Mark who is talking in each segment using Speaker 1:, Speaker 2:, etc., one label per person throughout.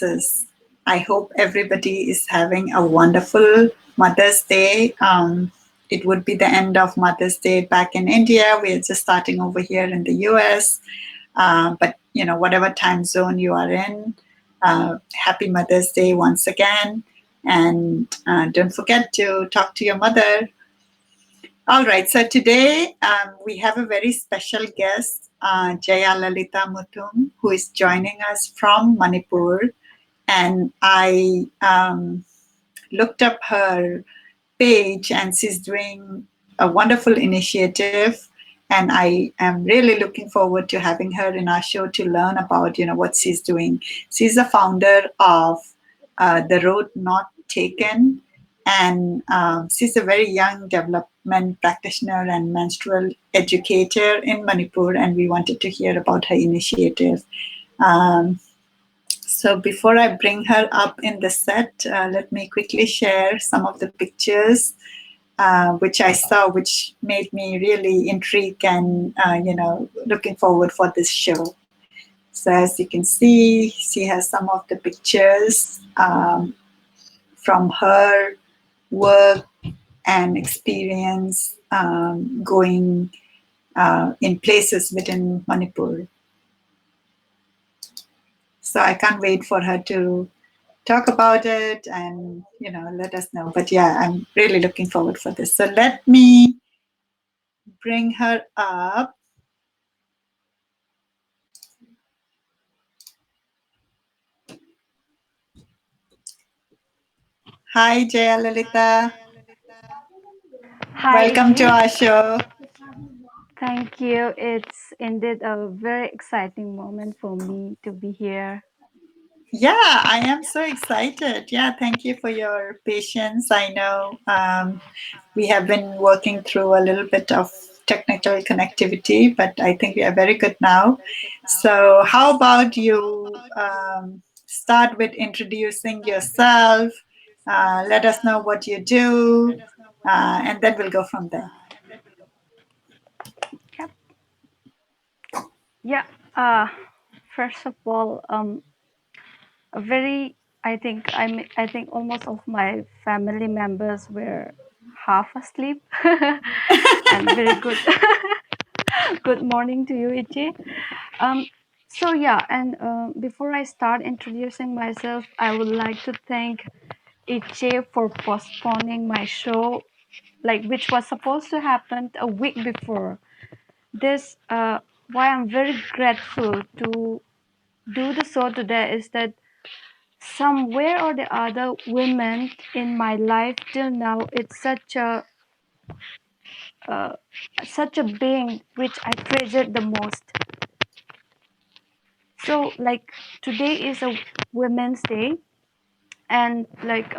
Speaker 1: FindingTheVoices. I hope everybody is having a wonderful Mother's Day. It would be the end of Mother's Day back in India. We're just starting over here in the US. But whatever time zone you are in, happy Mother's Day once again. And don't forget to talk to your mother. All right, so today we have a very special guest, Jayalalita Mutum, who is joining us from Manipur. And I looked up her page, and she's doing a wonderful initiative. And I am really looking forward to having her in our show to learn about, what she's doing. She's the founder of The Road Not Taken, and she's a very young development practitioner and menstrual educator in Manipur, and we wanted to hear about her initiative. So before I bring her up in the set, let me quickly share some of the pictures which I saw, which made me really intrigued and, looking forward for this show. So as you can see, she has some of the pictures from her work and experience going in places within Manipur. So I can't wait for her to talk about it and, let us know. But yeah, I'm really looking forward for this. So let me bring her up. Hi, Jayalalita.
Speaker 2: Hi,
Speaker 1: Welcome to
Speaker 2: Ichi.
Speaker 1: our show.
Speaker 2: Thank you. It's indeed a very exciting moment for me to be here.
Speaker 1: Yeah, I am so excited. Yeah, thank you for your patience. I know we have been working through a little bit of technical connectivity, but I think we are very good now. So, how about you start with introducing yourself? Let us know what you do, and then we'll go from there.
Speaker 2: Yep. Yeah. Uh, First of all, a very I think almost of my family members were half asleep. And very good good morning to you, Ichi. Um, so yeah, and before I start introducing myself, I would like to thank Ichi for postponing my show, like which was supposed to happen a week before. This why I'm very grateful to do the show today is that somewhere or the other, women in my life till now, it's uh, such a being which I treasure the most. So like today is a Women's Day, and like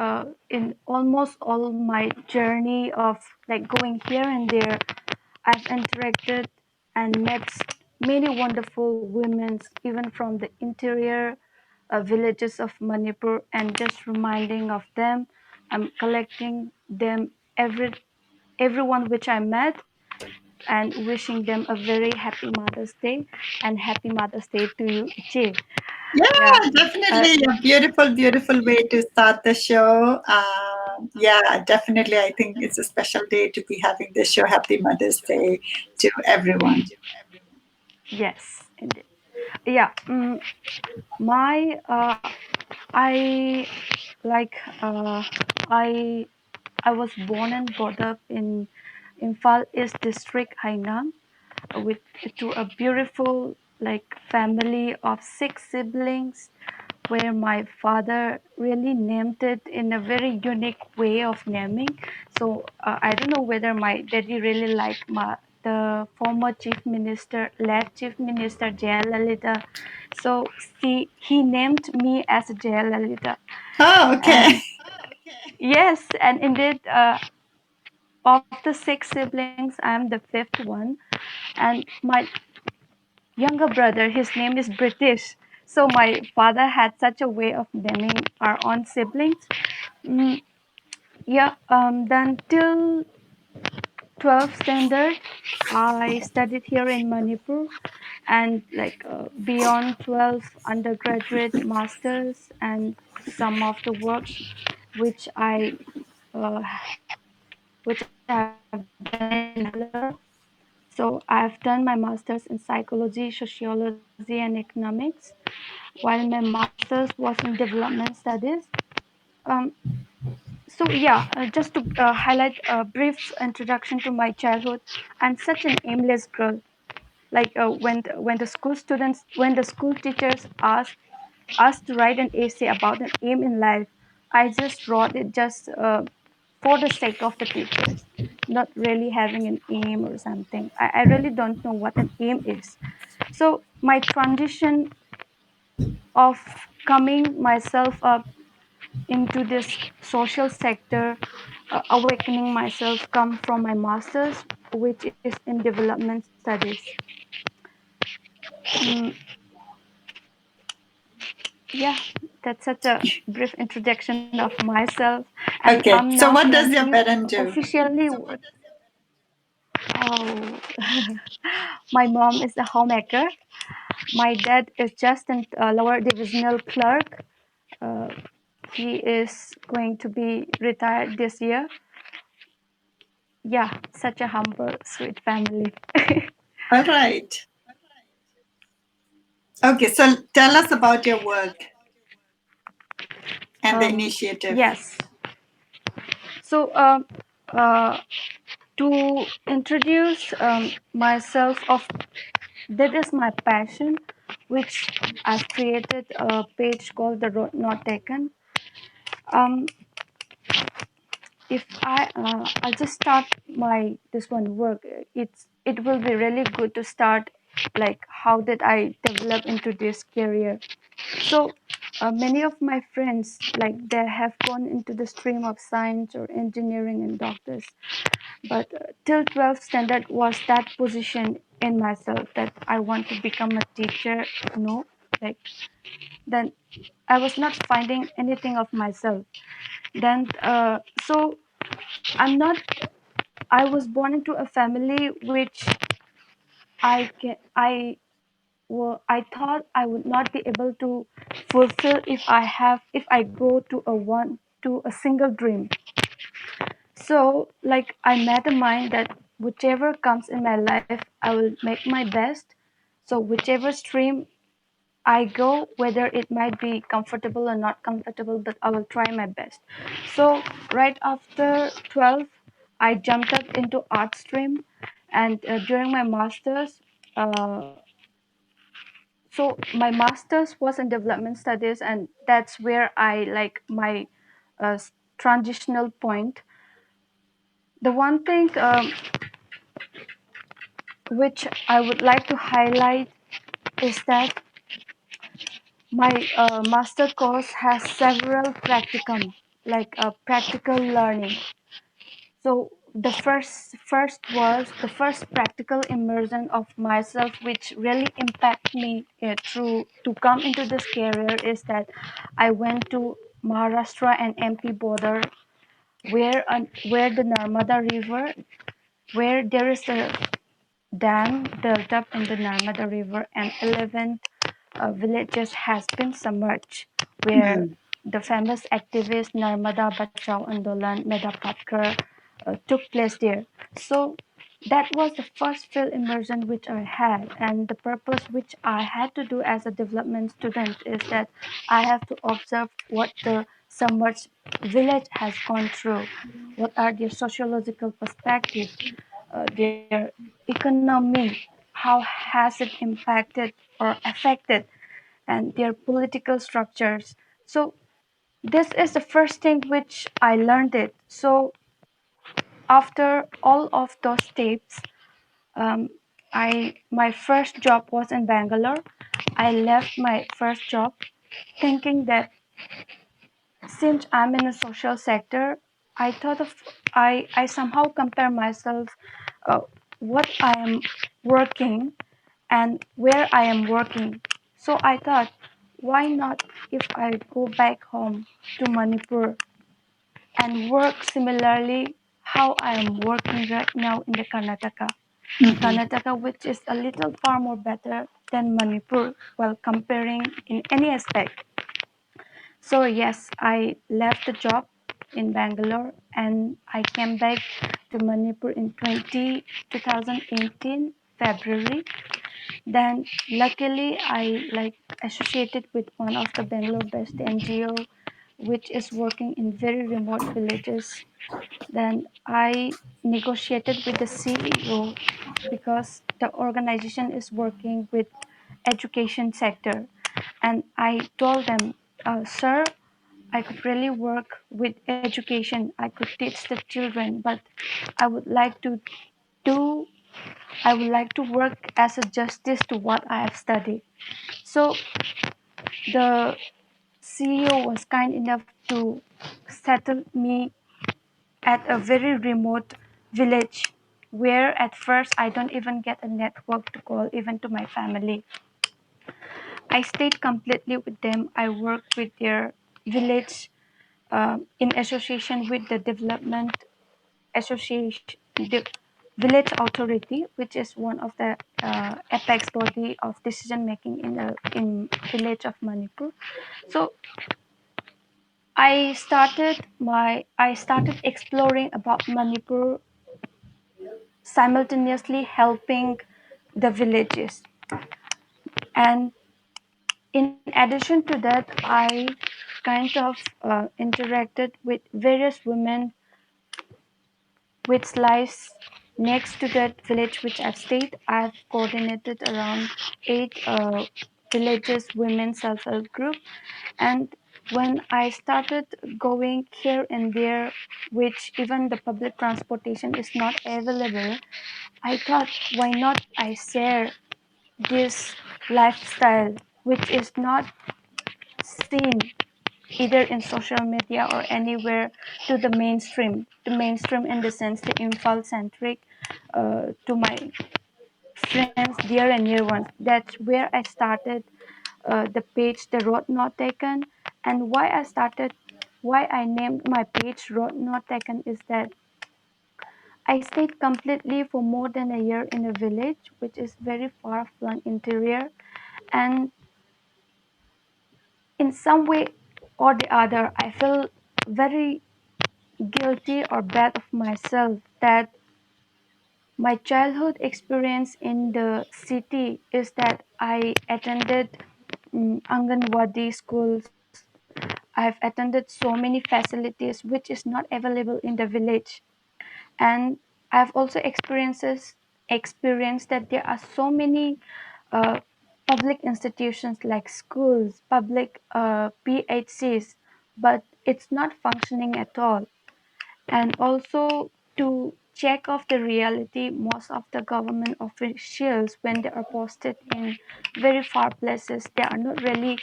Speaker 2: in almost all my journey of like going here and there, I've interacted and met many wonderful women, even from the interior villages of Manipur, and just reminding of them. I'm collecting them everyone which I met, and wishing them a very happy Mother's Day, and happy Mother's Day to you, Jay. Yeah.
Speaker 1: Yeah,
Speaker 2: Uh,
Speaker 1: definitely a beautiful, beautiful way to start the show. Yeah, definitely. I think it's a special day to be having this show. Happy Mother's Day to everyone.
Speaker 2: yes, indeed. Yeah. My I like I I was born and brought up in Imphal East District, Hainan, with to a beautiful like family of 6 siblings, where my father really named it in a very unique way of naming. So I don't know whether my daddy really liked the former chief minister, late chief minister Jayalalita. So he named me as Jayalalita,
Speaker 1: Oh, okay.
Speaker 2: and yes, and indeed, of the 6 siblings, I'm the fifth one, and my younger brother, his name is British. So my father had such a way of naming our own siblings. Mm, yeah. Then till 12th standard, I studied here in Manipur, and beyond 12 undergraduate masters and some of the work which I which I have done in bachelor. So I've done my master's in psychology, sociology, and economics, while my master's was in development studies. Um, just to highlight a brief introduction to my childhood, I'm such an aimless girl. When the school teachers asked us to write an essay about an aim in life, I just wrote it just for the sake of the teachers, not really having an aim or something. I really don't know what an aim is. So my transition of coming myself up into this social sector, awakening myself, come from my master's, which is in development studies. Mm, yeah, that's such a brief introduction of myself, and I'm
Speaker 1: Okay,
Speaker 2: now
Speaker 1: so what does
Speaker 2: currently
Speaker 1: your parent do?
Speaker 2: officially. Oh, my mom is a homemaker. My dad is just a lower divisional clerk. Uh, he is going to be retired this year. Yeah, such a humble, sweet family.
Speaker 1: All right. Okay, so tell us about your work and the initiative.
Speaker 2: Yes. So, uh, to introduce myself, of that is my passion, which I've created a page called the Road Not Taken. Um, if I'll just start my this one work. It will be really good to start like how did I develop into this career. So many of my friends like they have gone into the stream of science or engineering and doctors, but till 12th standard was that position in myself that I want to become a teacher. No, like then I was not finding anything of myself. Then so I'm not. I was born into a family which I thought I would not be able to fulfill if I go to a single dream. So like I made a mind that whichever comes in my life, I will make my best. So whichever stream I go, whether it might be comfortable or not comfortable, but I will try my best. So right after 12, I jumped up into art stream, and during my masters, uh, so my masters was in development studies, and that's where I like my transitional point. The one thing which I would like to highlight is that my master course has several practicum, like practical learning. So the first practical immersion of myself, which really impacted me through to come into this career, is that I went to Maharashtra and MP border, where the Narmada River, where there is a dam built up in the Narmada River, and 11 villages has been submerged, where
Speaker 1: Mm.
Speaker 2: the famous activist Narmada Bachao Andolan Meda Patkar took place there. So that was the first field immersion which I had, and the purpose which I had to do as a development student is that I have to observe what the submerged village has gone through, what are their sociological perspectives, their economy, how has it impacted or affected, and their political structures. So this is the first thing which I learned it. So after all of those steps, um, I my first job was in Bangalore. I left my first job thinking that since I'm in a social sector, I thought of I somehow compare myself uh, what I am working and where I am working. So I thought, why not if I go back home to Manipur and work similarly how I am working right now in the Karnataka.
Speaker 1: Mm-hmm.
Speaker 2: Karnataka, which is a little far more better than Manipur while comparing in any aspect. So yes, I left the job in Bangalore and I came back to Manipur in 2018 February. Then luckily I like associated with one of the Bangalore based NGO which is working in very remote villages. Then I negotiated with the CEO because the organization is working with education sector, and I told them, sir, I could really work with education. I could teach the children, but I would like to do. I would like to work as a justice to what I have studied. So the CEO was kind enough to settle me at a very remote village where at first I don't even get a network to call even to my family. I stayed completely with them. I worked with their village in association with the Development Association, the Village Authority, which is one of the apex body of decision making in the in village of Manipur. So I started exploring about Manipur, simultaneously helping the villages. And in addition to that, I kind of interacted with various women which lies next to that village which I've stayed. I've coordinated around 8 villages women self-help group, and when I started going here and there, which even the public transportation is not available, I thought, why not I share this lifestyle, which is not seen either in social media or anywhere to the mainstream. The mainstream in the sense the Imphal centric to my friends, dear and near ones. That's where I started the page, The Road Not Taken, and why I named my page Road Not Taken is that I stayed completely for more than a year in a village which is very far flung interior, and in some way or the other, I feel very guilty or bad of myself that my childhood experience in the city is that I attended Anganwadi schools. I've attended so many facilities which is not available in the village, and I've also experienced that there are so many uh, public institutions like schools, public PHCs, but it's not functioning at all. And also to check of the reality, most of the government officials when they are posted in very far places, they are not really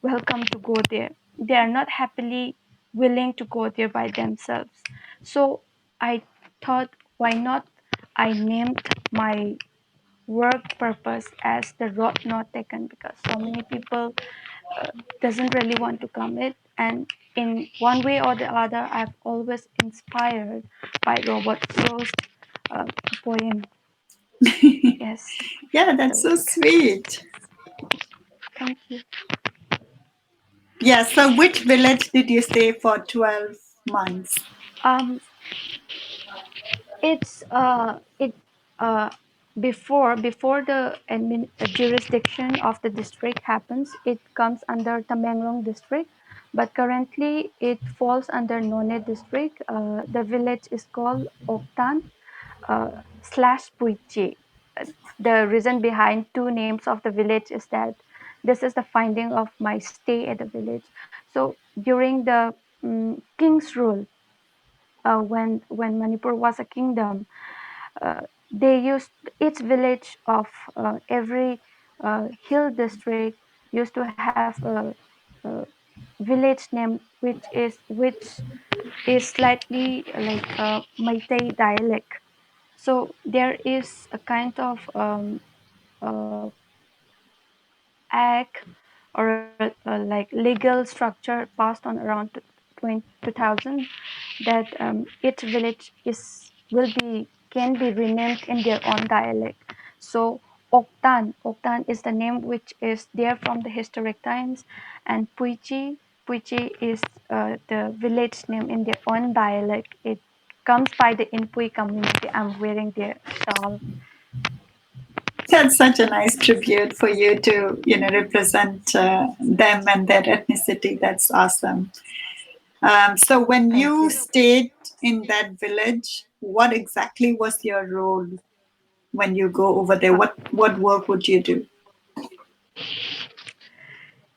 Speaker 2: welcome to go there. They are not happily willing to go there by themselves. So I thought, why not I named my work purpose as The Road Not Taken, because so many people uh, doesn't really want to commit, and in one way or the other I've always inspired by Robert Frost's uh, poem. Yes,
Speaker 1: Yeah,
Speaker 2: the
Speaker 1: that's so
Speaker 2: work.
Speaker 1: sweet.
Speaker 2: Thank you.
Speaker 1: Yeah, so which village did you stay for 12 months?
Speaker 2: um it's it uh before the jurisdiction of the district happens, it comes under Tamenglong district, but currently it falls under None district. The village is called Oktan slash Puichi. The reason behind two names of the village is that this is the finding of my stay at the village. So during the king's rule, when Manipur was a kingdom, they used each village of every hill district used to have a village name which is slightly like a Meitei dialect. So there is a kind of uh, act or like legal structure passed on around 2000 that each village is will be can be renamed in their own dialect. So Oktan. Oktan is the name which is there from the historic times, and Puichi. Puichi is the village name in their own dialect. It comes by the Inpui community. I'm wearing their shawl.
Speaker 1: That's such a nice tribute for you to, represent them and their ethnicity. That's awesome. So when
Speaker 2: Thank
Speaker 1: you
Speaker 2: you.
Speaker 1: stayed in that village, what exactly was your role when you go over there?
Speaker 2: Uh,
Speaker 1: What work would you do?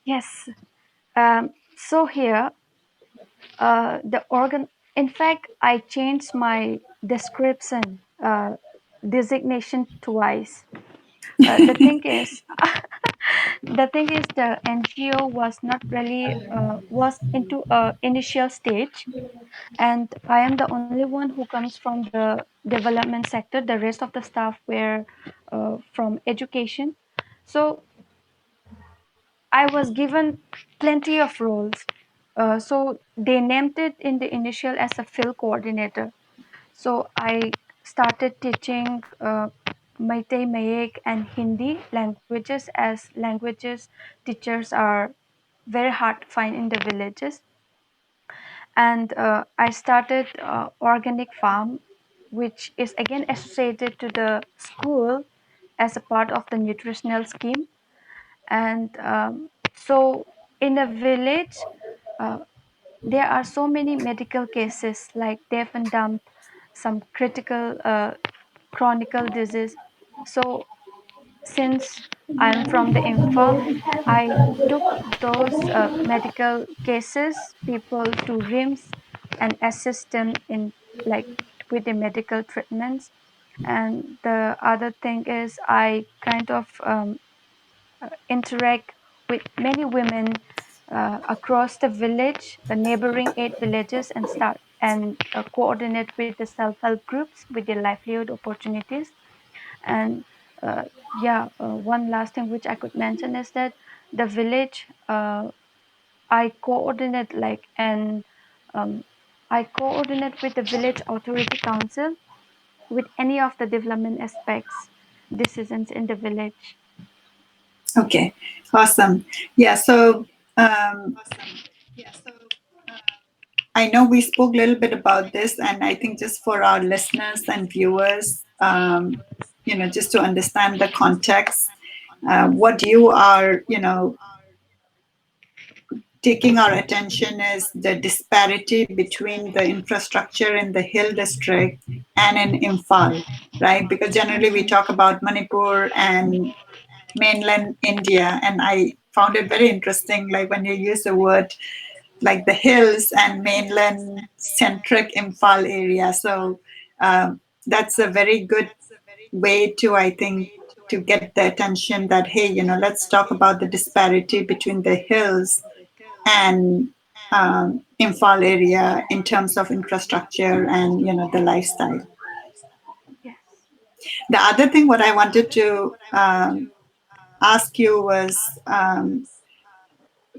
Speaker 2: yes. So here, the organ. In fact, I changed my description, designation twice. The thing is, the NGO was not really was into a initial stage, and I am the only one who comes from the development sector. The rest of the staff were from education. So I was given plenty of roles. So they named it in the initial as a field coordinator. So I started teaching Meitei, Mayek, and Hindi languages, as languages teachers are very hard to find in the villages. And I started organic farm, which is again associated to the school as a part of the nutritional scheme. And so in a village, uh, there are so many medical cases like deaf and dumb, some critical chronic disease. So since I'm from the Imphal, I took those medical cases, people to RIMS, and assist them in like with the medical treatments. And the other thing is I kind of interact with many women across the village, the neighboring 8 villages, and start and coordinate with the self-help groups with their livelihood opportunities. And yeah, one last thing which I could mention is that the village, I coordinate like and um, I coordinate with the village authority council with any of the development aspects decisions in the village.
Speaker 1: Okay, awesome. Yeah, so um, I know we spoke a little bit about this, and I think just for our listeners and viewers, just to understand the context, what you are, taking our attention is the disparity between the infrastructure in the hill district and in Imphal, right? Because generally we talk about Manipur and mainland India, and I found it very interesting, like when you use the word like the hills and mainland centric Imphal area. So that's a very good way to, I think, to get the attention that, hey, let's talk about the disparity between the hills and Imphal area in terms of infrastructure and, the lifestyle.
Speaker 2: Yes.
Speaker 1: The other thing what I wanted to ask you was,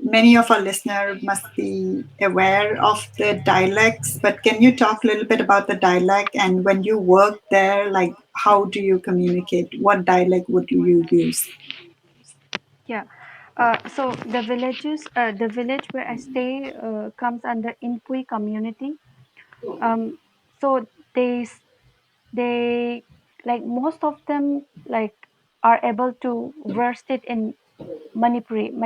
Speaker 1: many of our listeners must be aware of the dialects, but can you talk a little bit about the dialect, and when you work there, like how do you communicate? What dialect would you use?
Speaker 2: Yeah. So the village where I stay comes under Inpui community. Um, so they like most of them like are able to verse it in Manipuri,
Speaker 1: Hmm.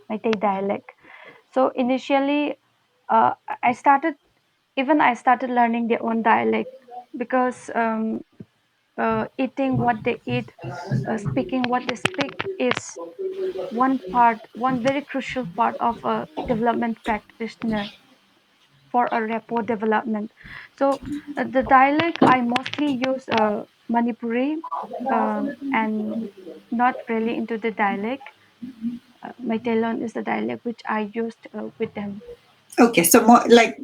Speaker 2: Meitei dialect. So initially, I started I started learning their own dialect because eating what they eat, speaking what they speak is one very crucial part of a development practitioner for a rapport development. So the dialect I mostly use Manipuri, and not really into the dialect. My Talon is the dialect which I used with them.
Speaker 1: Okay, so more like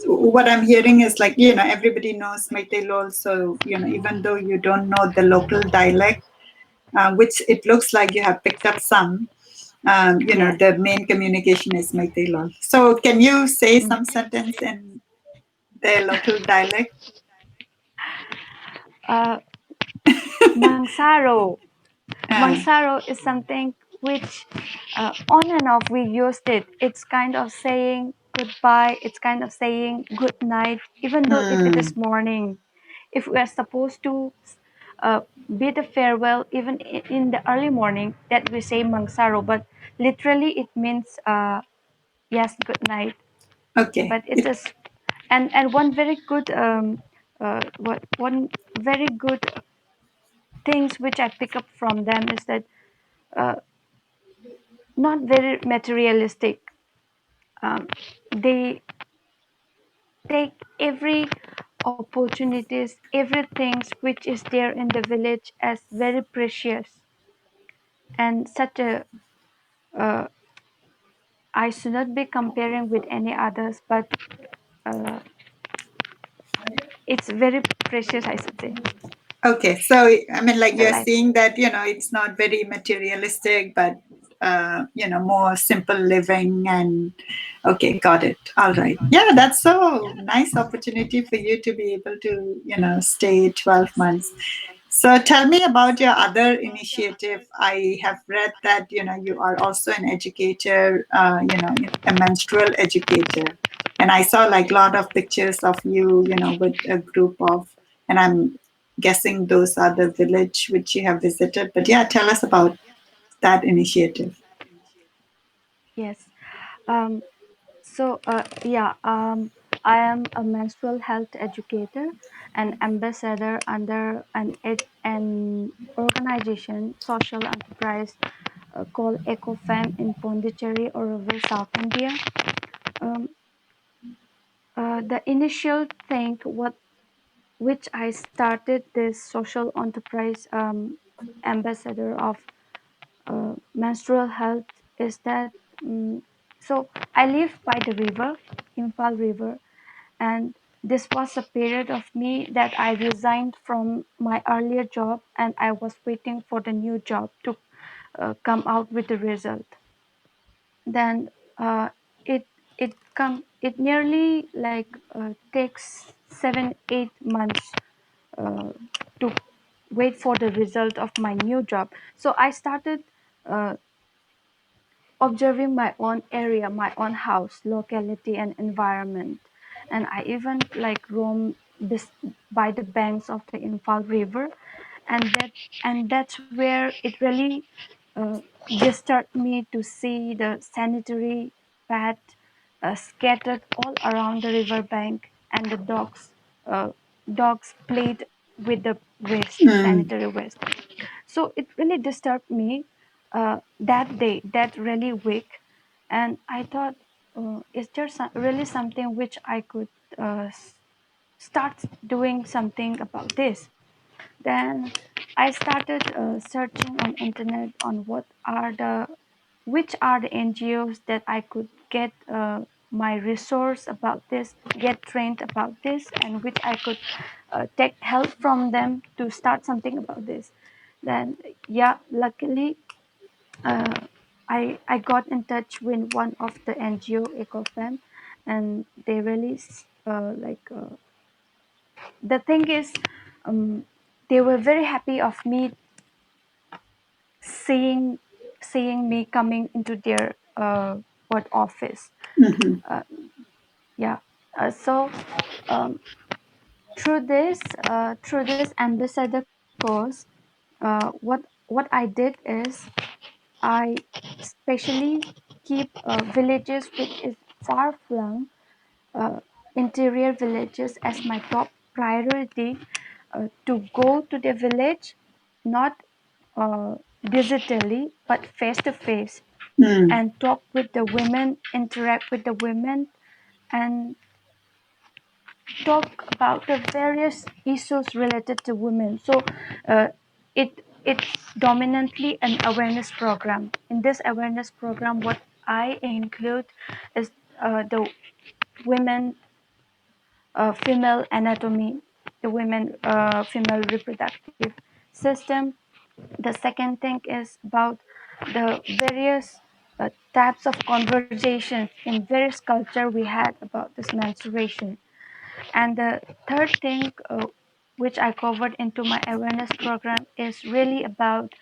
Speaker 1: what I'm hearing is like, everybody knows Meitei, so even though you don't know the local dialect, which it looks like you have picked up some,
Speaker 2: Yes.
Speaker 1: the main communication is Meitei. So can you say
Speaker 2: Mm.
Speaker 1: some sentence in their local dialect?
Speaker 2: Uh, Mangsaro.
Speaker 1: Uh,
Speaker 2: Mangsaro is something which on and off we used it. It's kind of saying goodbye, it's kind of saying good night, even though if it is
Speaker 1: mm,
Speaker 2: morning. If we are supposed to uh, bid a farewell, even in the early morning, that we say Mangsaro, but literally it means yes, good night.
Speaker 1: okay.
Speaker 2: But it is, and one very good what one very good things which I pick up from them is that uh, not very materialistic. They take every opportunities, everything which is there in the village as very precious and such a. Uh, I should not be comparing with any others, but uh, it's very precious. I should say.
Speaker 1: Okay, so I mean, like
Speaker 2: The
Speaker 1: you're
Speaker 2: life.
Speaker 1: seeing that, it's not very materialistic, but more simple living. And okay, got it. All right. Yeah, that's so nice opportunity for you to be able to, stay 12 months. So tell me about your other initiative. I have read that, you are also an educator, a menstrual educator. And I saw like a lot of pictures of you, with a group of, and I'm guessing those are the village which you have visited. But yeah, tell us about that initiative.
Speaker 2: Yes. Um, yeah, I am a menstrual health educator and ambassador under an organization, social enterprise called EcoFam in Pondicherry, Oroville, South India. Um, the initial thing what which I started this social enterprise ambassador of menstrual health is that so I live by the river, Imphal River, and this was a period of me that I resigned from my earlier job and I was waiting for the new job to come out with the result. Then it it nearly like takes 7 8 months uh, to wait for the result of my new job. So I started uh, observing my own area, my own house, locality, and environment. And I even like roam this by the banks of the Imphal River, and that's where it really disturbed me to see the sanitary pad scattered all around the river bank, and the dogs played with the waste,
Speaker 1: Mm,
Speaker 2: sanitary waste. So it really disturbed me that day, that really week, and I thought, is there really something which I could start doing something about this? Then I started searching on internet on which are the NGOs that I could get my resource about this, get trained about this, and which I could take help from them to start something about this. Then, yeah, luckily, uh, I got in touch with one of the NGO EcoFam, and they really the thing is, um, they were very happy of me seeing seeing me coming into their what office.
Speaker 1: mhm,
Speaker 2: Uh, yeah. So um, through this ambassador course, what I did is I specially keep villages which is far flung, uh, interior villages as my top priority to go to the village, not uh, digitally but face to face,
Speaker 1: mm,
Speaker 2: and talk with the women, interact with the women, and talk about the various issues related to women. So it's dominantly an awareness program. In this awareness program, what I include is the women female anatomy, the women female reproductive system. The second thing is about the various types of conversations in various culture we had about this menstruation. And the third thing which I covered into my awareness program is really about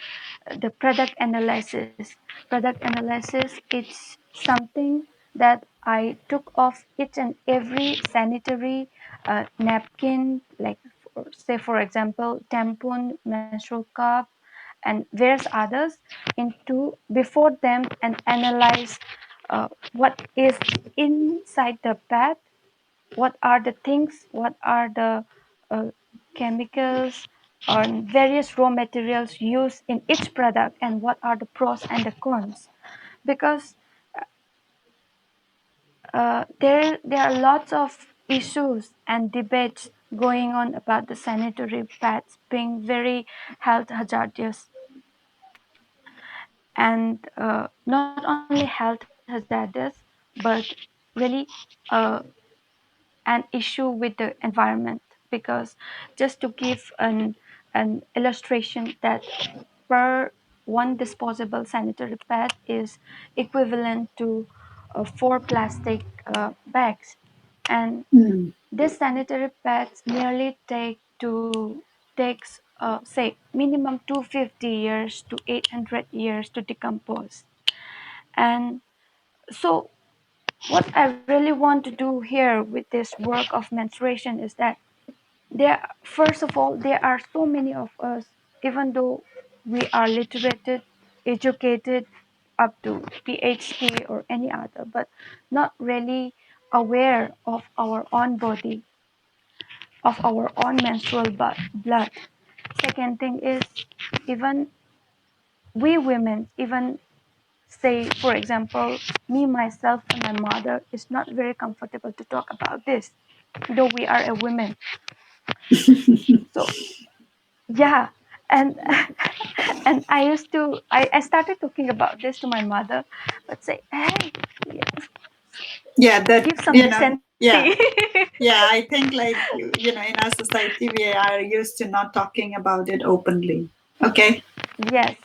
Speaker 2: the product analysis. Product analysis, it's something that I took off each and every sanitary napkin, like say for example, tampon, menstrual cup, and various others into before them and analyze what is inside the pad, what are the things, what are the uh, chemicals and various raw materials used in each product, and what are the pros and the cons. Because there are lots of issues and debates going on about the sanitary pads being very health hazardous, and not only health hazardous but really uh, an issue with the environment. Because just to give an illustration, that per one disposable sanitary pad is equivalent to four plastic bags, and
Speaker 1: Hmm.
Speaker 2: these sanitary pads nearly takes say minimum 250 years to 800 years to decompose. And so what I really want to do here with this work of menstruation is that there, first of all, there are so many of us, even though we are literated, educated up to PhD or any other, but not really aware of our own body, of our own menstrual blood. Second thing is, even we women, even say for example me myself and my mother is not very comfortable to talk about this, though we are a woman. So yeah, and and I started talking about this to my mother, but say, hey,
Speaker 1: Yeah, that,
Speaker 2: give some decency.
Speaker 1: yeah. Yeah, I think like in our society we are used to not talking about it openly. Okay.
Speaker 2: Yes,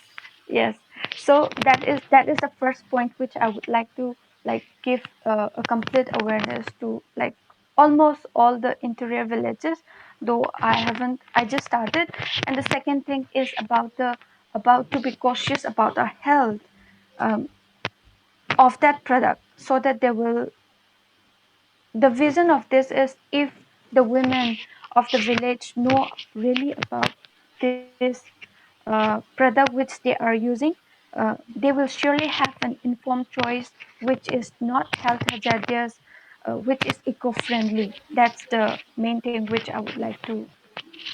Speaker 2: yes. So that is the first point which I would like to like give a complete awareness to, like almost all the interior villages. Though I haven't, I just started. And the second thing is about to be cautious about our health um, of that product, so that they will. The vision of this is, if the women of the village know really about this product which they are using, they will surely have an informed choice which is not health hazardous, which is eco-friendly. That's the main thing which I would like to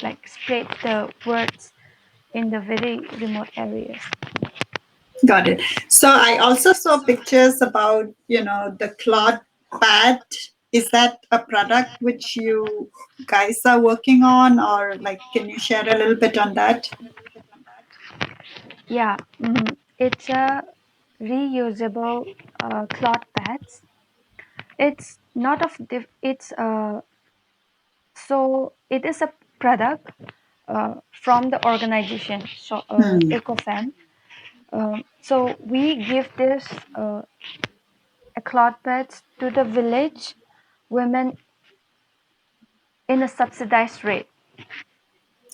Speaker 2: like spread the words in the very remote areas.
Speaker 1: Got it. So I also saw pictures about, the cloth pad. Is that a product which you guys are working on, or like, can you share a little bit on that?
Speaker 2: Yeah, it's a reusable cloth pads. It's not of it's so it is a product from the organization, so
Speaker 1: Hmm.
Speaker 2: ecofam. So we give this a cloth pads to the village women in a subsidized rate.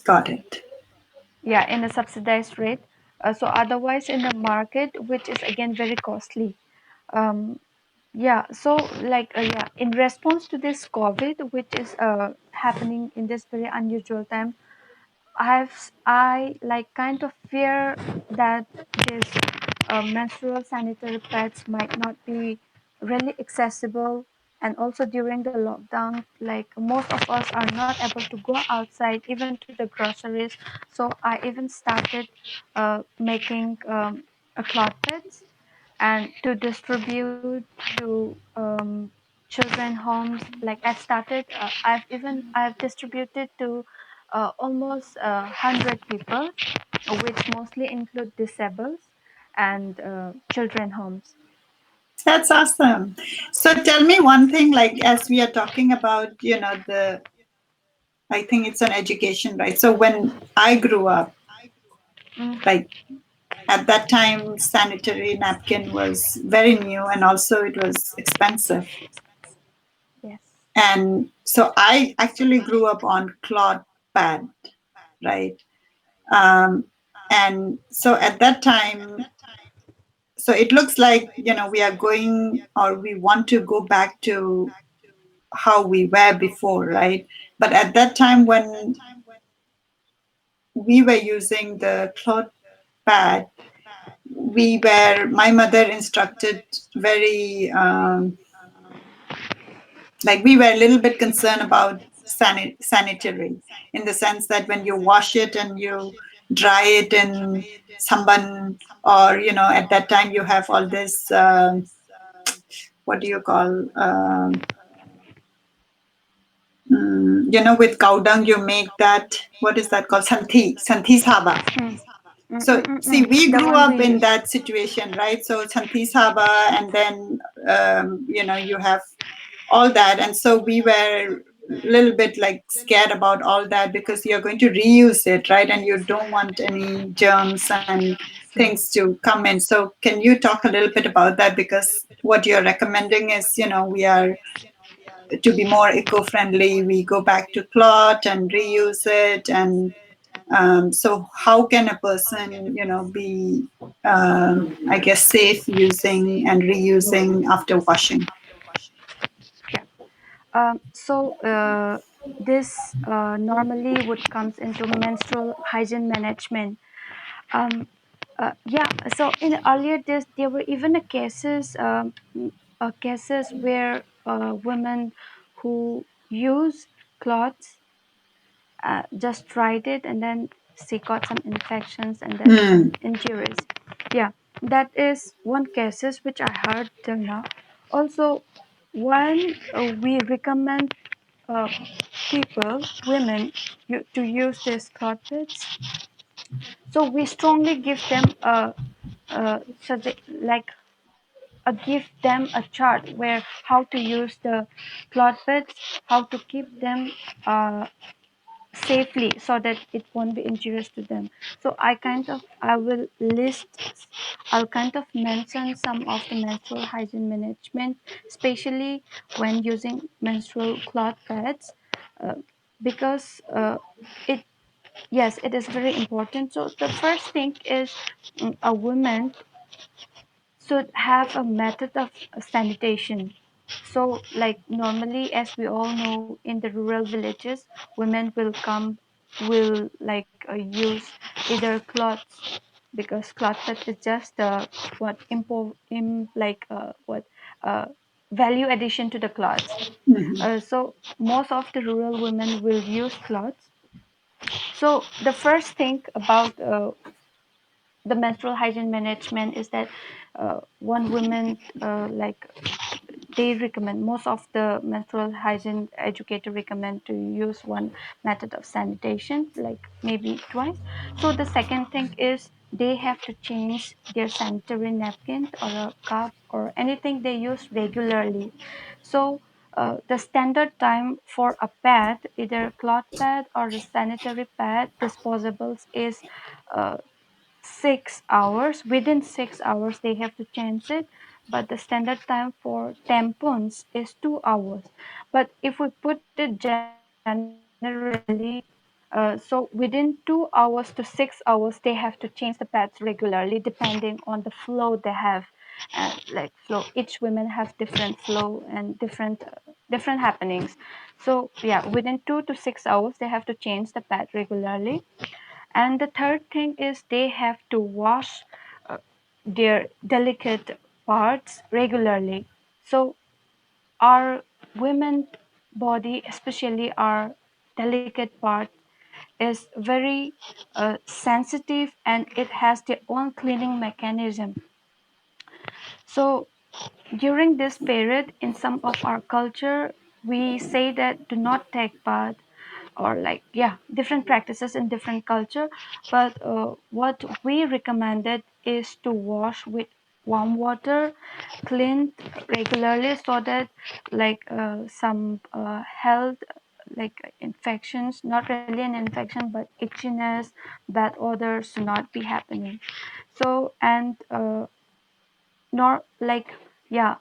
Speaker 1: Got it.
Speaker 2: Yeah, in a subsidized rate. So otherwise in the market, which is again very costly. um, yeah, so like yeah, in response to this COVID which is happening in this very unusual time, I like kind of fear that this menstrual sanitary pads might not be really accessible. And also during the lockdown, like most of us are not able to go outside even to the groceries. So I even started making a cloth pads and to distribute to children homes. Like I've distributed to almost 100 people, which mostly include disabled and children homes.
Speaker 1: That's awesome. So tell me one thing, like as we are talking about, I think it's an education, right? So when I grew up,
Speaker 2: Mm,
Speaker 1: like at that time, sanitary napkin was very new and also it was expensive.
Speaker 2: yes.
Speaker 1: And so I actually grew up on cloth. pad, right? Um, and so at that time, so it looks like, we are going, or we want to go back to how we were before, right? But at that time, when we were using the cloth pad, my mother instructed very, like, we were a little bit concerned about sanitary, in the sense that when you wash it and you dry it in samban, or at that time you have all this, what do you call, with cow dung you make that, what is that called, santhi saba. So see, we
Speaker 2: The
Speaker 1: grew
Speaker 2: one
Speaker 1: up
Speaker 2: we
Speaker 1: in
Speaker 2: use.
Speaker 1: that situation, right? So santhi saba, and then you have all that, and so we were a little bit like scared about all that, because you're going to reuse it, right? And you don't want any germs and things to come in. So can you talk a little bit about that? Because what you're recommending is, we are to be more eco-friendly, we go back to cloth and reuse it. And so how can a person, be, I guess, safe using and reusing after washing?
Speaker 2: Yeah. So this normally would comes into menstrual hygiene management. Um, yeah. So in earlier days, there were even cases where women who use cloths just tried it and then she got some infections and then some
Speaker 1: Hmm.
Speaker 2: injuries. Yeah, that is one cases which I heard till now. Also, when we recommend uh, people, women, to use these cloth beds, so we strongly give them like give them a chart where how to use the cloth beds, how to keep them uh, safely so that it won't be injurious to them. So I will list, I'll kind of mention some of the menstrual hygiene management, especially when using menstrual cloth pads, uh, because it yes, it is very important. So the first thing is, a woman should have a method of sanitation. So, like normally, as we all know, in the rural villages, women will like use either cloths, because cloth that is just what like what uh, value addition to the cloths.
Speaker 1: Mhm.
Speaker 2: So most of the rural women will use cloths. So the first thing about the menstrual hygiene management is that one woman like they recommend, most of the menstrual hygiene educator recommend to use one method of sanitation, like maybe twice. So the second thing is they have to change their sanitary napkin or a cup or anything they use regularly. So the standard time for a pad, either cloth pad or a sanitary pad disposables, is 6 hours. Within 6 hours they have to change it, but the standard time for tampons is 2 hours. But if we put it generally, so within 2 hours to 6 hours they have to change the pads regularly depending on the flow they have. Like flow, each women have different flow and different happenings. So yeah, within 2 to 6 hours they have to change the pad regularly. And the third thing is they have to wash uh, their delicate parts regularly. So our women body, especially our delicate part, is very sensitive and it has their own cleaning mechanism. So during this period, in some of our culture, we say that do not take bath, or like yeah, different practices in different culture. But what we recommended is to wash with warm water, cleaned regularly, so that like some health like infections, not really an infection, but itchiness, bad odors should not be happening. So and nor like yeah,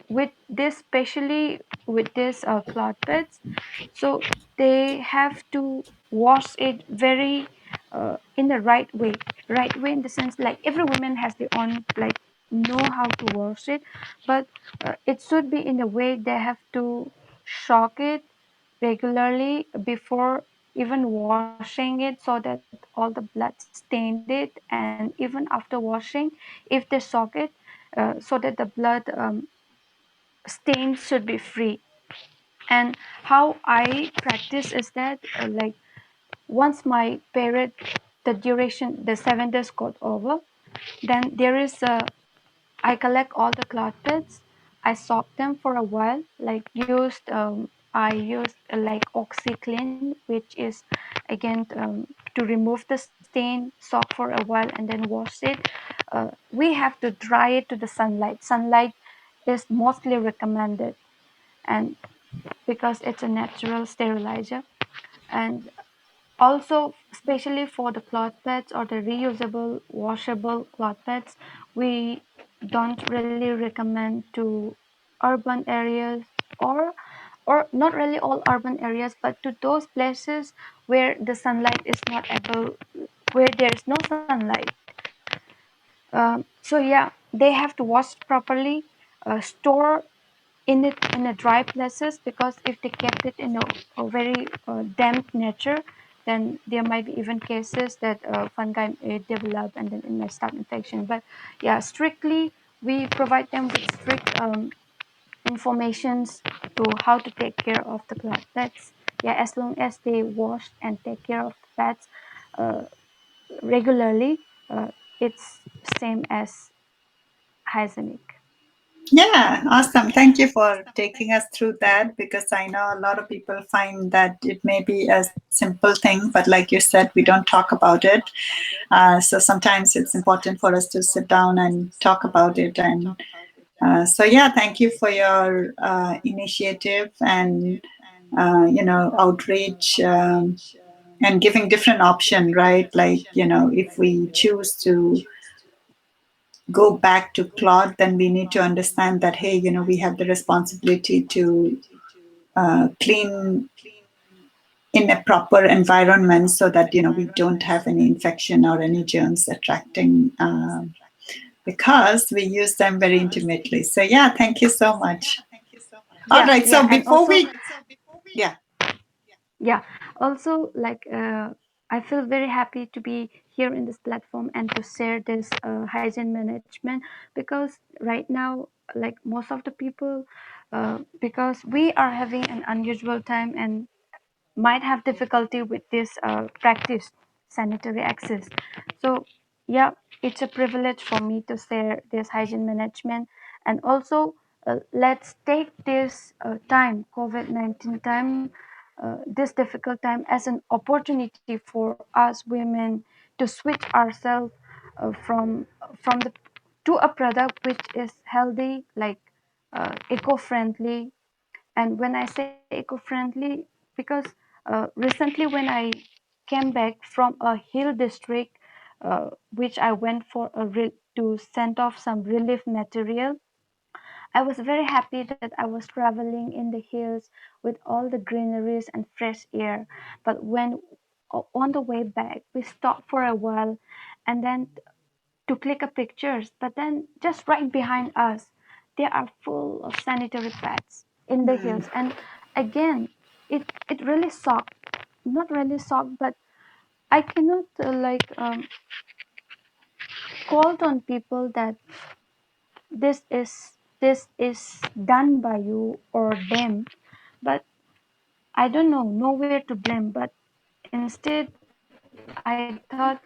Speaker 2: with this, especially with this cloth beds, so they have to wash it very in the right way in the sense like every woman has their own like know how to wash it, but it should be in a way they have to shock it regularly before even washing it so that all the blood stained it, and even after washing if they soak it so that the blood stains should be free. And how I practice is that like once my period, the duration, the 7 days got over, then there is a, I collect all the cloth bits, I soak them for a while, like used I used like OxyClean, which is again to remove the stain, soak for a while and then wash it. We have to dry it to the sunlight. Sunlight is mostly recommended, and because it's a natural sterilizer. And also, especially for the cloth pads or the reusable, washable cloth pads, we don't really recommend to urban areas, or not really all urban areas, but to those places where the sunlight is not able, where there is no sunlight. So yeah, they have to wash properly, store in it in a dry places, because if they kept it in a very damp nature, then there might be even cases that fungi may develop and then it may start infection. But yeah, strictly we provide them with strict informations to how to take care of the pets. Yeah, as long as they wash and take care of the pets uh, regularly, it's same as hygienic.
Speaker 1: Yeah, awesome. Thank you for taking us through that, because I know a lot of people find that it may be a simple thing, but like you said, we don't talk about it. So sometimes it's important for us to sit down and talk about it. And so, yeah, thank you for your initiative and, outreach. And giving different option, right? Like, if we choose to go back to cloth, then we need to understand that, hey, we have the responsibility to clean in a proper environment so that, we don't have any infection or any germs attracting, because we use them very intimately. So, yeah, thank you so much. All
Speaker 2: Yeah,
Speaker 1: right.
Speaker 2: yeah,
Speaker 1: So
Speaker 2: and
Speaker 1: before
Speaker 2: also
Speaker 1: we, yeah,
Speaker 2: yeah, also like I feel very happy to be here in this platform and to share this hygiene management, because right now like most of the people because we are having an unusual time and might have difficulty with this practice, sanitary access. So yeah, it's a privilege for me to share this hygiene management. And also let's take this time, COVID-19 time, this difficult time, as an opportunity for us women to switch ourselves from the to a product which is healthy, like eco-friendly. And when I say eco-friendly, because recently when I came back from a hill district, which I went for to send off some relief material, I was very happy that I was traveling in the hills with all the greeneries and fresh air. But when on the way back, we stopped for a while and then to click a pictures, but then just right behind us, they are full of sanitary pads in the hills. And again, it really sucked. Not really sucked, but I cannot call on people that this is done by you or them, but I don't know nowhere to blame. But instead I thought,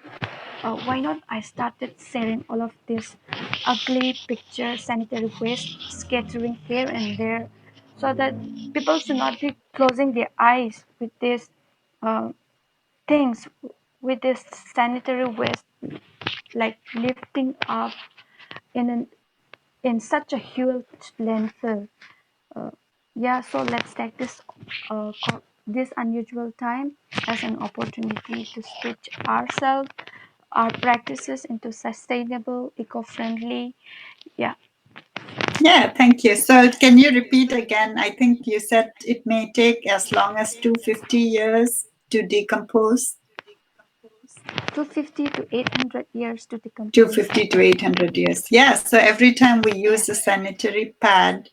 Speaker 2: why not I started sharing all of this ugly picture sanitary waste scattering here and there, so that people should not be closing their eyes with this uh, things, with this sanitary waste like lifting up in in such a huge landfill. uh, yeah, so let's take this unusual time as an opportunity to switch ourselves, our practices into sustainable, eco-friendly. Yeah.
Speaker 1: Yeah, thank you. So, can you repeat again? I think you said it may take as long as 250 years to decompose.
Speaker 2: 250 to 800 years to decompose.
Speaker 1: 250 to 800 years. Yeah. So every time we
Speaker 2: Yeah.
Speaker 1: use a sanitary pad,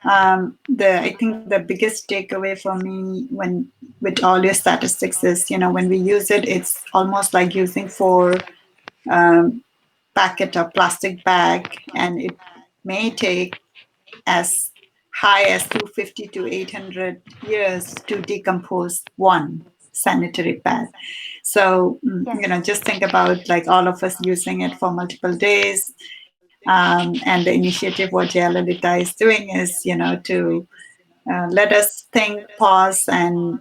Speaker 1: the I think the biggest takeaway for me when with all your statistics is, when we use it, it's almost like using four packet of plastic bag, and it may take as high as 250 to 800 years to decompose one sanitary pad. So,
Speaker 2: Yes.
Speaker 1: just think about like all of us using it for multiple days. And the initiative what Jayalalita is doing is, to let us think, pause, and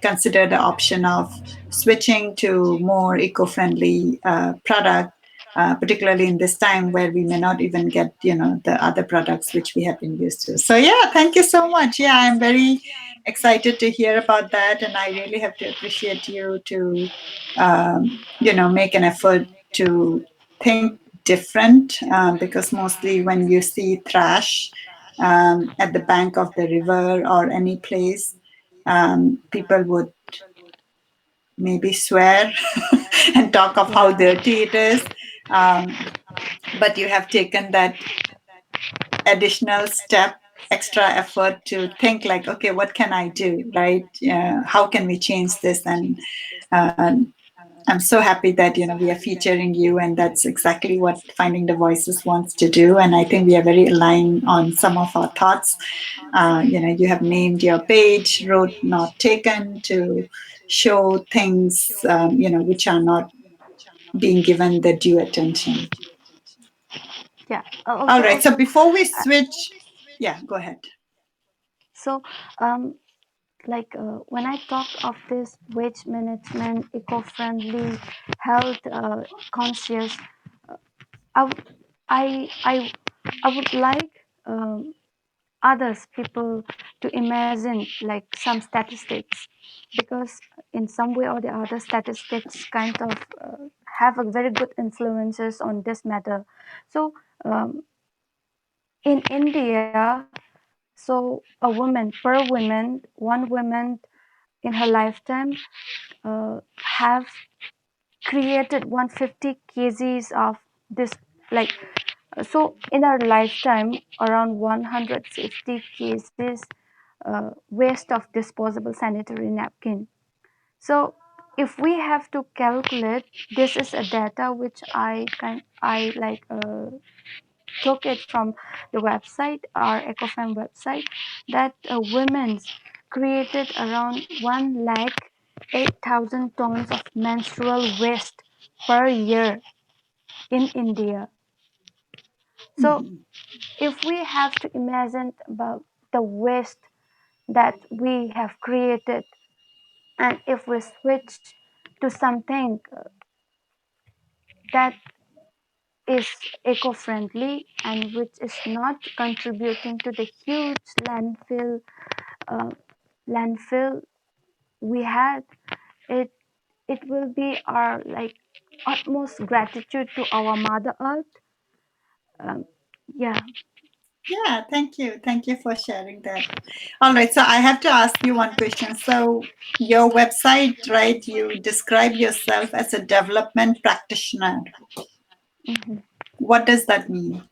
Speaker 1: consider the option of switching to more eco-friendly product, particularly in this time where we may not even get, the other products which we have been used to. So yeah, thank you so much. Yeah, I'm very excited to hear about that, and I really have to appreciate you to, make an effort to think different, because mostly when you see trash at the bank of the river or any place, people would maybe swear and talk of how
Speaker 2: Yeah.
Speaker 1: dirty it is. Um, but you have taken that additional step, extra effort to think like, okay, what can I do, right? How can we change this? And uh, I'm so happy that we are featuring you, and that's exactly what Finding the Voices wants to do. And I think we are very aligned on some of our thoughts. You have named your page "Road Not Taken" to show things which are not being given the due attention.
Speaker 2: Yeah.
Speaker 1: All
Speaker 2: Also,
Speaker 1: right. So
Speaker 2: also,
Speaker 1: before we
Speaker 2: uh,
Speaker 1: switch, yeah, go ahead.
Speaker 2: so like when I talk of this wage management, eco-friendly, health conscious, I, w- I I would like others people to imagine like some statistics, because in some way or the other statistics kind of have a very good influences on this matter. So um, in India, so a woman per woman, one woman in her lifetime have created 150 kgs of this, like so in our lifetime around 150 kgs waste of disposable sanitary napkin. So if we have to calculate, this is a data which I like took it from the website, our ecofam website, that women created around 1 lakh 8,000 tons of menstrual waste per year in India. So
Speaker 1: Mhm.
Speaker 2: if we have to imagine about the waste that we have created, and if we switch to something that is eco-friendly and which is not contributing to the huge uh, landfill we had, it it will be our like utmost gratitude to our mother earth. um, yeah.
Speaker 1: Yeah, thank you. Thank you for sharing that. All right, so I have to ask you one question. So, your website, right, you describe yourself as a development practitioner.
Speaker 2: Mhm.
Speaker 1: What does that mean?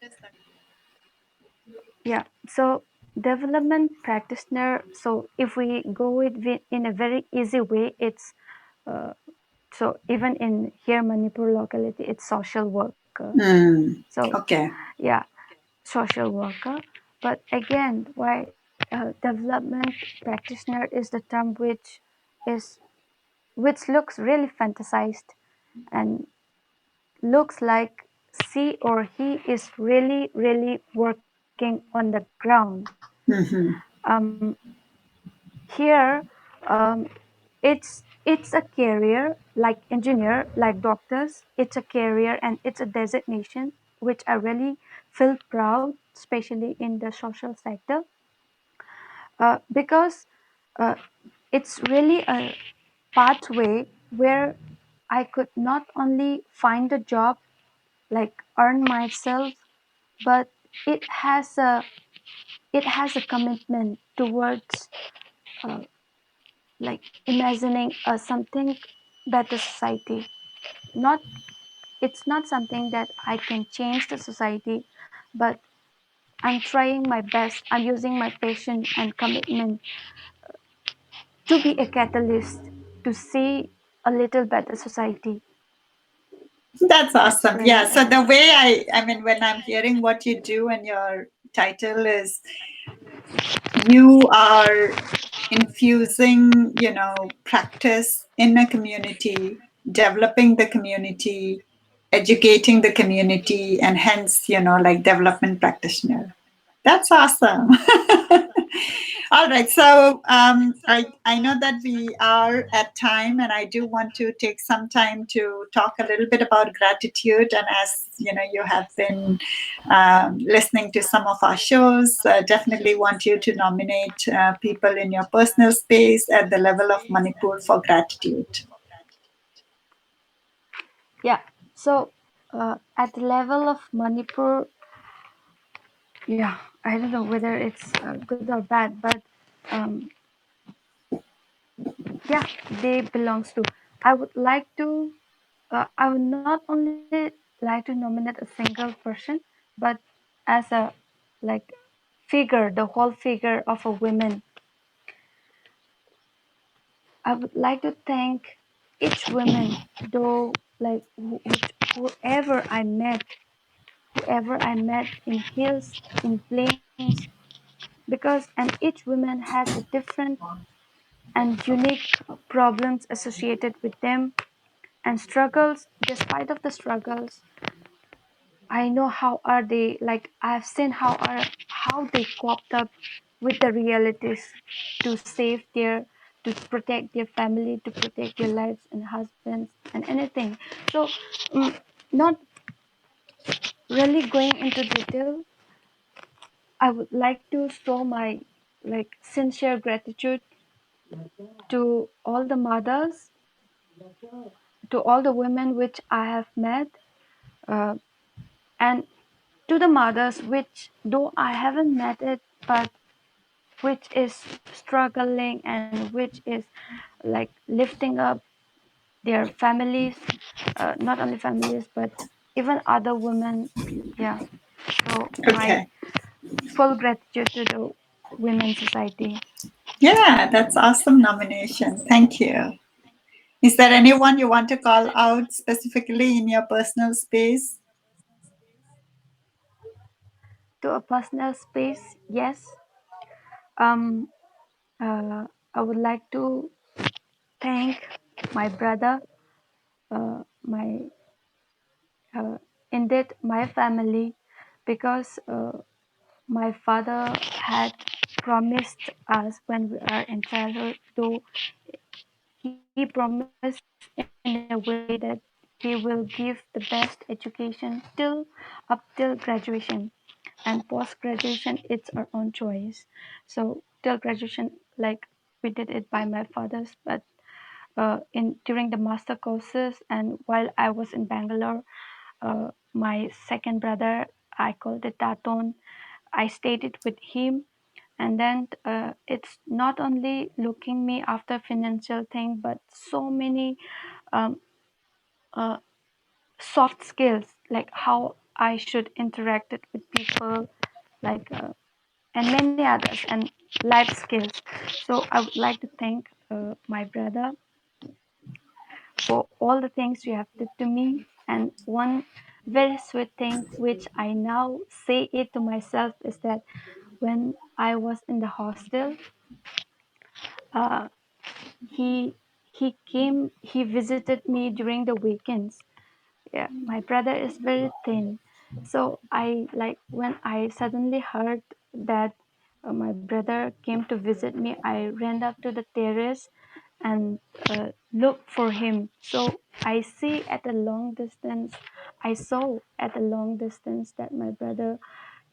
Speaker 2: Yeah, so development practitioner, so if we go with it in a very easy way, it's uh, so even in here Manipur locality, it's social worker.
Speaker 1: Mm,
Speaker 2: So
Speaker 1: okay.
Speaker 2: yeah, social worker. But again, why development practitioner is the term is which looks really fantasized and looks like she or he is really working on the ground.
Speaker 1: Mm-hmm.
Speaker 2: um, Here, it's a career like engineer, like doctors. It's a career and it's a designation which I really feel proud, especially in the social sector, because uh, it's really a pathway where I could not only find a job, like earn myself, but it has a it has a commitment towards uh, like imagining a something better society. Not It's not something that I can change the society, but I'm trying my best. I'm using my passion and commitment to be a catalyst to see a little better society.
Speaker 1: That's
Speaker 2: That's
Speaker 1: awesome. Yeah.
Speaker 2: really
Speaker 1: So the way I mean, when I'm hearing what you do and your title is, you are infusing, practice in a community, developing the community, educating the community, and hence, like development practitioner. That's awesome. All right. So I know that we are at time, and I do want to take some time to talk a little bit about gratitude. And as you have been listening to some of our shows, definitely want you to nominate people in your personal space at the level of Manipur for gratitude.
Speaker 2: yeah. So at the level of Manipur, yeah, I don't know whether it's good or bad, but um, yeah, they belongs to. I would like to. I would not only like to nominate a single person, but as a like figure, the whole figure of a woman. I would like to thank each woman, though like whoever I met in hills, in plains, because and each woman has a different and unique problems associated with them and struggles. Despite of the struggles, I know how are they like I've seen how they coped up with the realities to save to protect their family, to protect their lives and husbands and anything. So not really going into detail, I would like to show my like sincere gratitude to all the mothers, to all the women which I have met, uh, and to the mothers which though I haven't met it, but which is struggling and which is like lifting up their families, not only families but even other women. Yeah. So my
Speaker 1: Okay.
Speaker 2: full gratitude to the women society.
Speaker 1: Yeah, that's awesome nomination. Thank you. Is there anyone you want to call out specifically in your personal space?
Speaker 2: To a personal space, yes. Um, I would like to thank my brother, my indeed my family, because my father had promised us when we are in childhood, though he promised in a way that he will give the best education up till graduation, and post graduation it's our own choice. So till graduation, like we did it by my father's, but in during the master courses and while I was in Bangalore, my second brother, I called it Taton, I stayed it with him. And then it's not only looking me after financial thing, but so many um, uh, soft skills like how I should interact it with people, like and many others, and life skills. So I would like to thank my brother for all the things you have did to me. And one very sweet thing which I now say it to myself is that when I was in the hostel, uh, he he visited me during the weekends. Yeah, my brother is very thin, so I like when I suddenly heard that my brother came to visit me, I ran up to the terrace and looked for him. So I saw at a long distance that my brother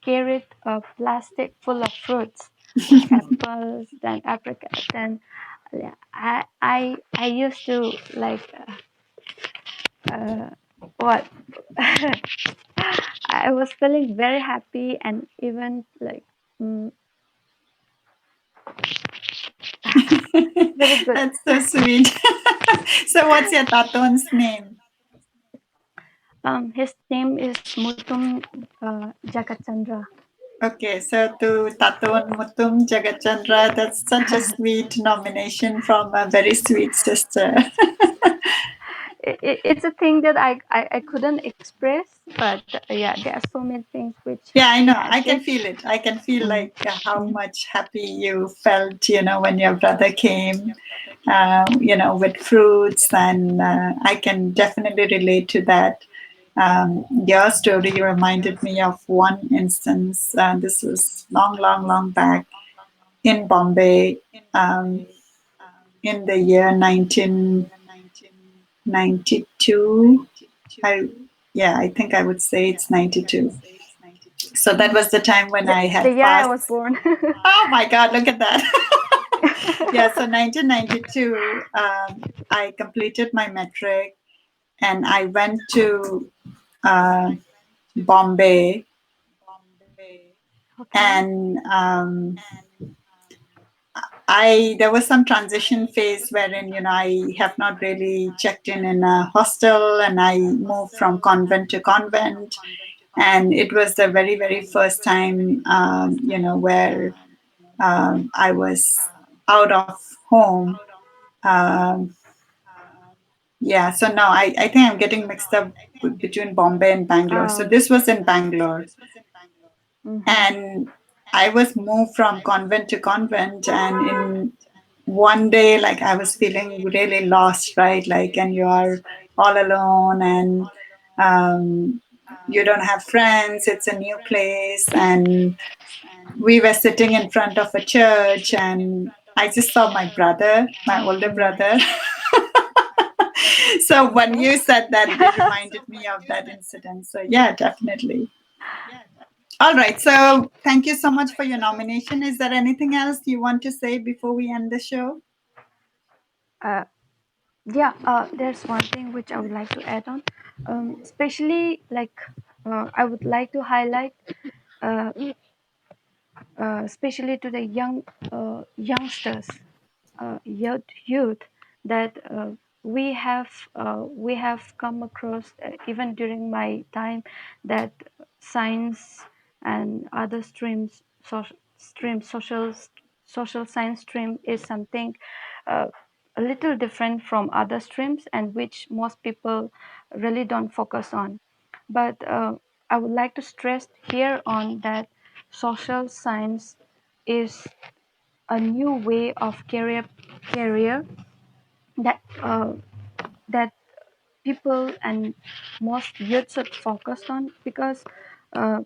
Speaker 2: carried a plastic full of fruits like apples, then apricots, then yeah, I used to like what I was feeling very happy and even like mm, very good.
Speaker 1: That's so sweet. So, what's your taton's name?
Speaker 2: His name is Mutum Jakachandra.
Speaker 1: Okay, so to Taton Mutum Jagachandra, that's such a sweet nomination from a very sweet sister.
Speaker 2: It's a thing that I couldn't express, but yeah, there are so many things which
Speaker 1: Yeah, I
Speaker 2: he
Speaker 1: know.
Speaker 2: has
Speaker 1: I can
Speaker 2: it.
Speaker 1: feel it. I can feel
Speaker 2: Mm,
Speaker 1: like how
Speaker 2: mm,
Speaker 1: much happy you felt, when your brother came, with fruits, and I can definitely relate to that. Your story reminded me of one instance. This was long, long, long back in Bombay, um, in the year 1992. I Yeah, I think I would say it's 92. So that was the time when I
Speaker 2: the
Speaker 1: had
Speaker 2: year I was
Speaker 1: passed.
Speaker 2: born.
Speaker 1: Oh my God, look at that. Yeah, so 1992, I completed my metric and I went to uh, Bombay.
Speaker 2: Okay.
Speaker 1: And I there was some transition phase wherein I have not really checked in a hostel, and I moved from convent to convent, and it was the very first time where I was out of home. Um, yeah, so now I think I'm getting mixed up between Bombay and Bangalore. So this was in Bangalore,
Speaker 2: Mm-hmm.
Speaker 1: and I was moved from convent to convent, and in one day, like, I was feeling really lost, right? Like, and you are all alone, and um, you don't have friends, it's a new place, and we were sitting in front of a church, and I just saw my brother, my older brother. So when
Speaker 2: Okay.
Speaker 1: you said that, it reminded me of that incident. So yeah, definitely. All right, so thank you so much for your nomination. Is there anything else you want to say before we end the show?
Speaker 2: uh, yeah, there's one thing which I would like to add on, especially like I would like to highlight, uh, especially to the youngsters, youth that we have come across, even during my time, that science and other streams, social science stream is something uh, a little different from other streams, and which most people really don't focus on. But I would like to stress here on that social science is a new way of career that that people and most youth should focus on, because uh,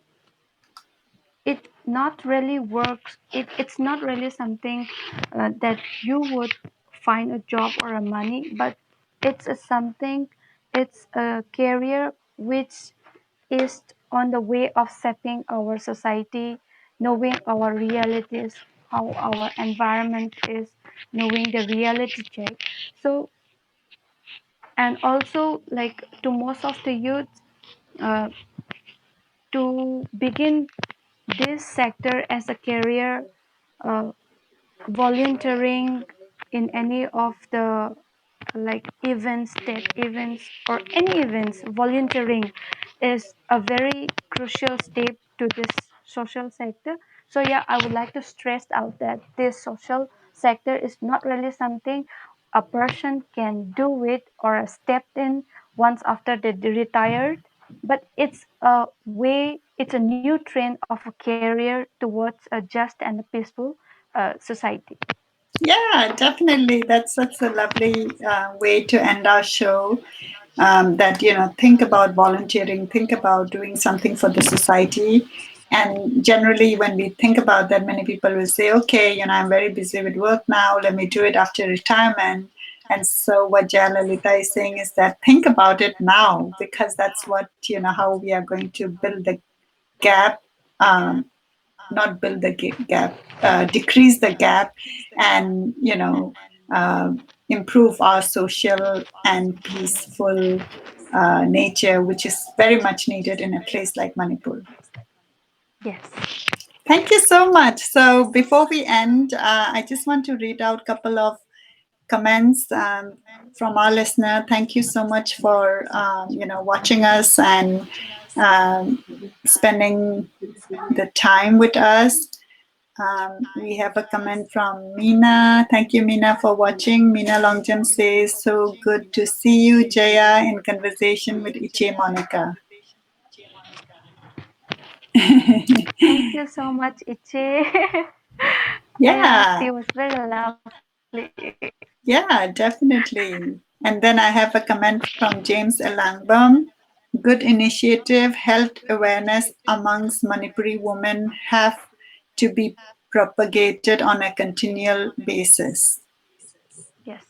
Speaker 2: it not really works. It's not really something that you would find a job or a money, but it's a something. It's a career which is on the way of shaping our society, knowing our realities, how our environment is, knowing the reality check. So, and also like to most of the youth, uh, to begin this sector as a career, uh, volunteering in any of the like events, state events, or any events, volunteering is a very crucial step to this social sector. So yeah, I would like to stress out that this social sector is not really something a person can do it or step in once after they retired, but it's a way, it's a new trend of a career towards a just and a peaceful society.
Speaker 1: Yeah, definitely. That's a lovely way to end our show. That think about volunteering, think about doing something for the society. And generally, when we think about that, many people will say, "Okay, I'm very busy with work now. Let me do it after retirement." And so, what Jayalalita is saying is that think about it now, because that's what how we are going to build the gap. Not build the gap, decrease the gap, and uh, improve our social and peaceful nature, which is very much needed in a place like Manipur.
Speaker 2: Yes.
Speaker 1: Thank you so much. So before we end, I just want to read out a couple of comments from our listener. Thank you so much for watching us and um, spending the time with us. We have a comment from Meena. Thank you, Meena, for watching. Meena Longjam says, "So good to see you, Jaya, in conversation with Iche Monica."
Speaker 2: Thank you so much, Iche.
Speaker 1: Yeah,
Speaker 2: It was very lovely.
Speaker 1: yeah, definitely. And then I have a comment from James Elangbam. Good initiative, health awareness amongst Manipuri women have to be propagated on a continual basis.
Speaker 2: Yes.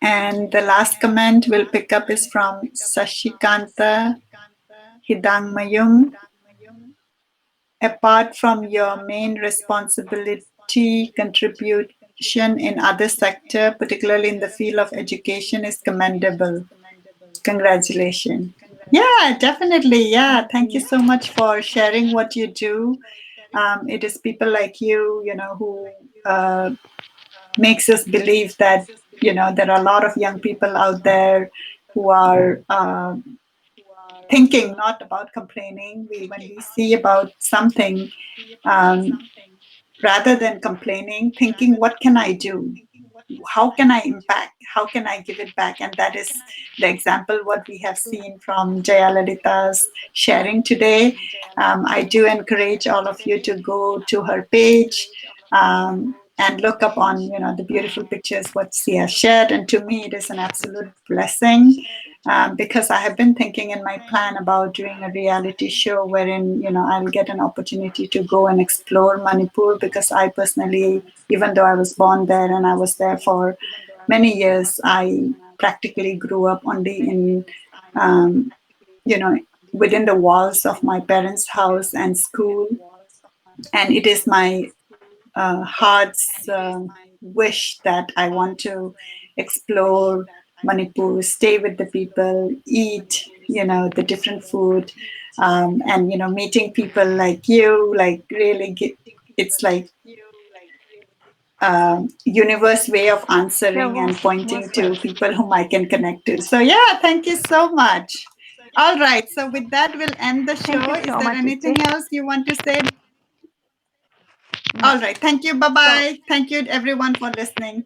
Speaker 1: And the last comment we'll pick up is from Sashikanta Hidangmayum. Apart from your main responsibility, contribution in other sector, particularly in the field of education, is commendable. Congratulations. Yeah, definitely. Yeah, thank you so much for sharing what you do. It is people like you, who makes us believe that there are a lot of young people out there who are thinking, not about complaining. When we see about something, um, rather than complaining, thinking, what can I do? How can I impact? How can I give it back? And that is the example what we have seen from Jayalalita's sharing today. I do encourage all of you to go to her page and look up on the beautiful pictures what she has shared. And to me, it is an absolute blessing. Because I have been thinking in my plan about doing a reality show wherein I'll get an opportunity to go and explore Manipur, because I personally, even though I was born there and I was there for many years, I practically grew up only in um, you know within the walls of my parents' house and school, and it is my heart's wish that I want to explore Manipur, stay with the people, eat, the different food, and meeting people like you, like really it's like universe way of
Speaker 2: You're
Speaker 1: answering and pointing
Speaker 2: most
Speaker 1: to
Speaker 2: welcome.
Speaker 1: people whom I can connect to. So yeah, thank you so much. All right, so with that, we'll end the
Speaker 2: Thank
Speaker 1: show.
Speaker 2: you
Speaker 1: Is
Speaker 2: so
Speaker 1: there
Speaker 2: much, Iche.
Speaker 1: anything else you want to say?
Speaker 2: No.
Speaker 1: All right, thank you. Bye
Speaker 2: So
Speaker 1: bye. Thank you, everyone, for listening.